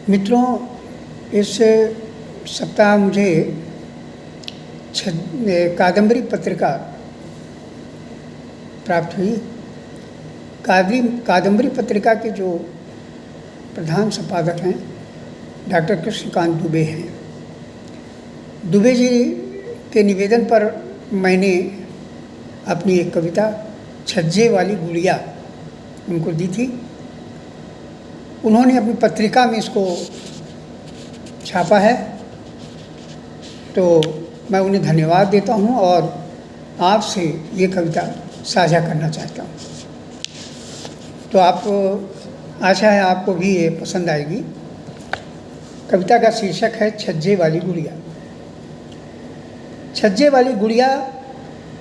मित्रों, इस सप्ताह मुझे कादम्बरी पत्रिका प्राप्त हुई। कादम्बरी पत्रिका के जो प्रधान संपादक हैं डॉक्टर कृष्णकांत दुबे हैं। दुबे जी के निवेदन पर मैंने अपनी एक कविता छज्जे वाली गुड़िया उनको दी थी। उन्होंने अपनी पत्रिका में इसको छापा है, तो मैं उन्हें धन्यवाद देता हूँ और आपसे ये कविता साझा करना चाहता हूँ। तो आशा है आपको भी ये पसंद आएगी। कविता का शीर्षक है छज्जे वाली गुड़िया। छज्जे वाली गुड़िया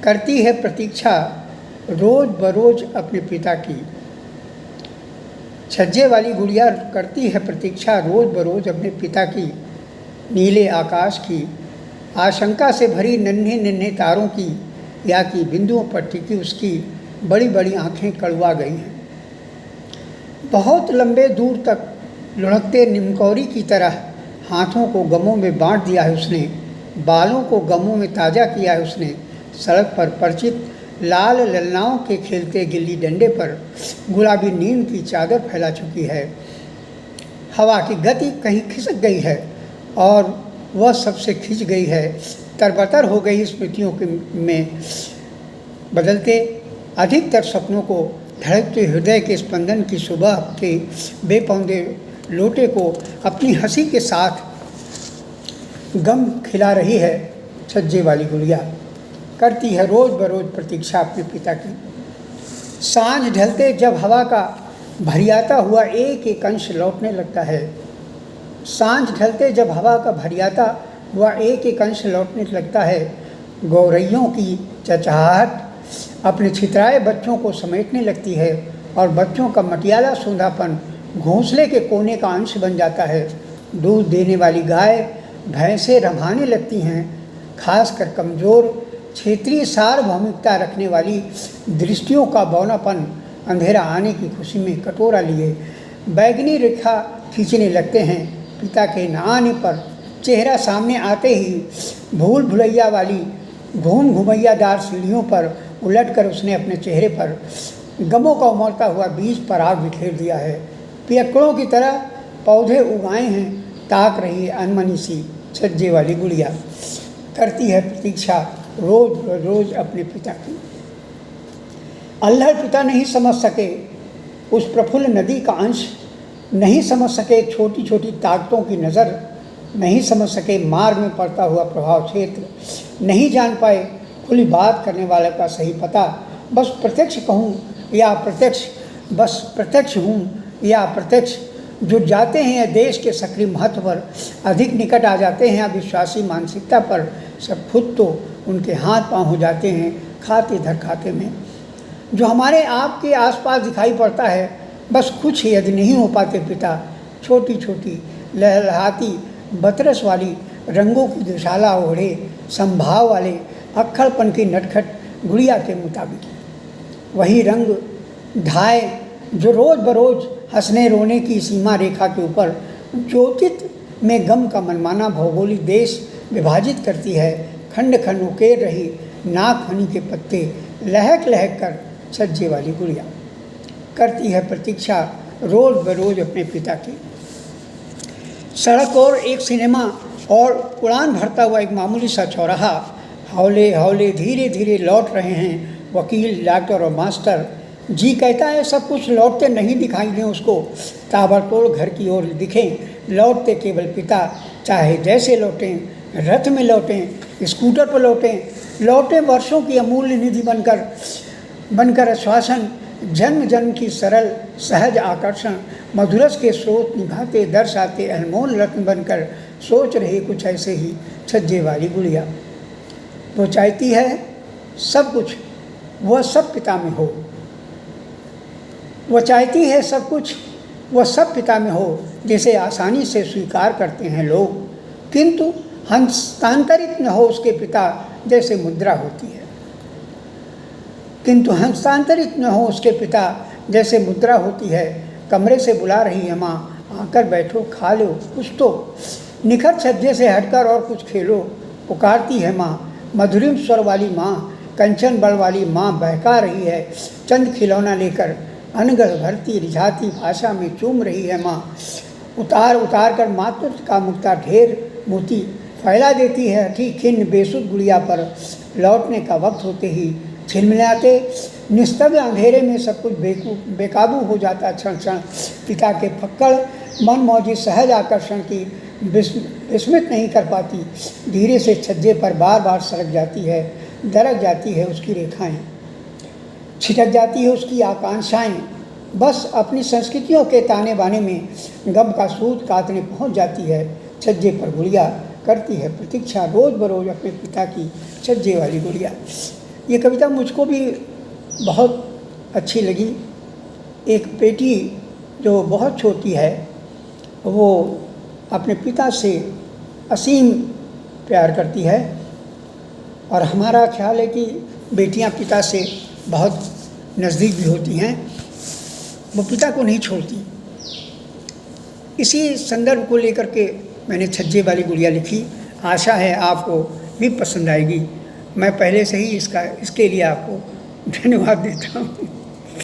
करती है प्रतीक्षा रोज बरोज अपने पिता की। छज्जे वाली गुड़िया करती है प्रतीक्षा रोज बरोज अपने पिता की। नीले आकाश की आशंका से भरी नन्हे नन्हे तारों की या कि बिंदुओं पर टिकी उसकी बड़ी बड़ी आंखें कड़वा गई हैं। बहुत लंबे दूर तक लुढ़कते निमकौरी की तरह हाथों को गमों में बांट दिया है उसने, बालों को गमों में ताज़ा किया है उसने। सड़क पर परिचित लाल ललनाओं के खेलते गिल्ली डंडे पर गुलाबी नींद की चादर फैला चुकी है। हवा की गति कहीं खिसक गई है और वह सबसे खिंच गई है। तरबतर हो गई स्मृतियों में बदलते अधिकतर सपनों को धड़कते हृदय के स्पंदन की सुबह के बेपौंदे लोटे को अपनी हंसी के साथ गम खिला रही है। छज्जे वाली गुड़िया करती है रोज बरोज प्रतीक्षा अपने पिता की। सांझ ढलते जब हवा का भरियाता हुआ एक एक अंश लौटने लगता है, सांझ ढलते जब हवा का भरियाता हुआ एक एक अंश लौटने लगता है, गौरैयों की चहचहाहट अपने छितराए बच्चों को समेटने लगती है और बच्चों का मटियाला सूंधापन घोंसले के कोने का अंश बन जाता है। दूध देने वाली गाय भैंसें रंभाने लगती हैं, खासकर कमज़ोर क्षेत्रीय सार्वभौमिकता रखने वाली दृष्टियों का बौनापन अंधेरा आने की खुशी में कटोरा लिए बैगनी रेखा खींचने लगते हैं। पिता के न आने पर चेहरा सामने आते ही भूल भुलैया वाली घुमैयादार सीढ़ियों पर उलटकर उसने अपने चेहरे पर गमों का उमड़ता हुआ बीज पराग बिखेर दिया है। पियक्कड़ों की तरह पौधे उगाए हैं, ताक रही है अनमनी सी छज्जे वाली गुड़िया। करती है प्रतीक्षा रोज रोज अपने पिता की। अल्हड़ पिता नहीं समझ सके उस प्रफुल्ल नदी का अंश, नहीं समझ सके छोटी छोटी ताकतों की नज़र, नहीं समझ सके मार्ग में पड़ता हुआ प्रभाव क्षेत्र, नहीं जान पाए खुली बात करने वाले का सही पता। बस प्रत्यक्ष कहूँ या अप्रत्यक्ष, बस प्रत्यक्ष हूँ या अप्रत्यक्ष, जुट जाते हैं देश के सक्रिय महत्व पर, अधिक निकट आ जाते हैं अविश्वासी मानसिकता पर। सब खुद तो उनके हाथ पांव हो जाते हैं खाते धर खाते में। जो हमारे आपके आसपास दिखाई पड़ता है बस कुछ यदि नहीं हो पाते पिता। छोटी छोटी लहलहाती बतरस वाली रंगों की दुशाला ओढ़े संभाव वाले अक्खड़पन की नटखट गुड़िया के मुताबिक वही रंग ढाए जो रोज बरोज हंसने रोने की सीमा रेखा के ऊपर ज्योतित में गम का मनमाना भौगोलिक देश विभाजित करती है। खंड खंड उकेर रही नाक हनी के पत्ते लहक लहक कर छज्जे वाली गुड़िया करती है प्रतीक्षा रोज बरोज अपने पिता की। सड़क और एक सिनेमा और उड़ान भरता हुआ एक मामूली सा चौराहा, हौले हौले धीरे धीरे लौट रहे हैं वकील, डॉक्टर और मास्टर। जी कहता है सब कुछ लौटते नहीं दिखाई दें उसको, ताबड़तोड़ घर की ओर दिखें लौटते केवल पिता। चाहे जैसे लौटें, रथ में लौटें, स्कूटर पर लौटें वर्षों की अमूल्य निधि बनकर आश्वासन, जन्म जन्म की सरल सहज आकर्षण, मधुरस के स्रोत निभाते दर्शाते अनमोल रत्न बनकर सोच रही कुछ ऐसे ही छज्जे वाली गुड़िया। वो चाहती है सब कुछ वह सब पिता में हो, वह चाहती है सब कुछ वह सब पिता में हो, जिसे आसानी से स्वीकार करते हैं लोग, किंतु हस्तांतरित न हो उसके पिता जैसे मुद्रा होती है। किंतु हस्तांतरित न हो उसके पिता जैसे मुद्रा होती है। कमरे से बुला रही है माँ, आकर बैठो खा लो कुछ तो, निखर छज्जे से हटकर और कुछ खेलो। पुकारती है माँ मधुरिम स्वर वाली माँ, कंचन बल वाली माँ बहका रही है चंद खिलौना लेकर, अनगढ़ भरती रिझाती भाषा में चूम रही है माँ। उतार उतार कर मातृत्व का मुक्ता ढेर मोती फैला देती है अठी खिन्न बेसुध गुड़िया पर। लौटने का वक्त होते ही झिलमिलाते निस्तब्ध अंधेरे में सब कुछ बेकाबू हो जाता क्षण क्षण। पिता के फक्कड़ मन मौजी सहज आकर्षण की विस्मित नहीं कर पाती, धीरे से छज्जे पर बार बार सरक जाती है, दरक जाती है उसकी रेखाएं, छिटक जाती है उसकी आकांक्षाएं, बस अपनी संस्कृतियों के ताने बाने में गम का सूत काटने पहुंच जाती है। छज्जे पर गुड़िया करती है प्रतीक्षा रोज़ बरोज अपने पिता की छज्जे वाली गुड़िया। ये कविता मुझको भी बहुत अच्छी लगी। एक बेटी जो बहुत छोटी है वो अपने पिता से असीम प्यार करती है, और हमारा ख्याल है कि बेटियां पिता से बहुत नज़दीक भी होती हैं, वो पिता को नहीं छोड़ती। इसी संदर्भ को लेकर के मैंने छज्जे वाली गुड़िया लिखी। आशा है आपको भी पसंद आएगी। मैं पहले से ही इसके लिए आपको धन्यवाद देता हूँ।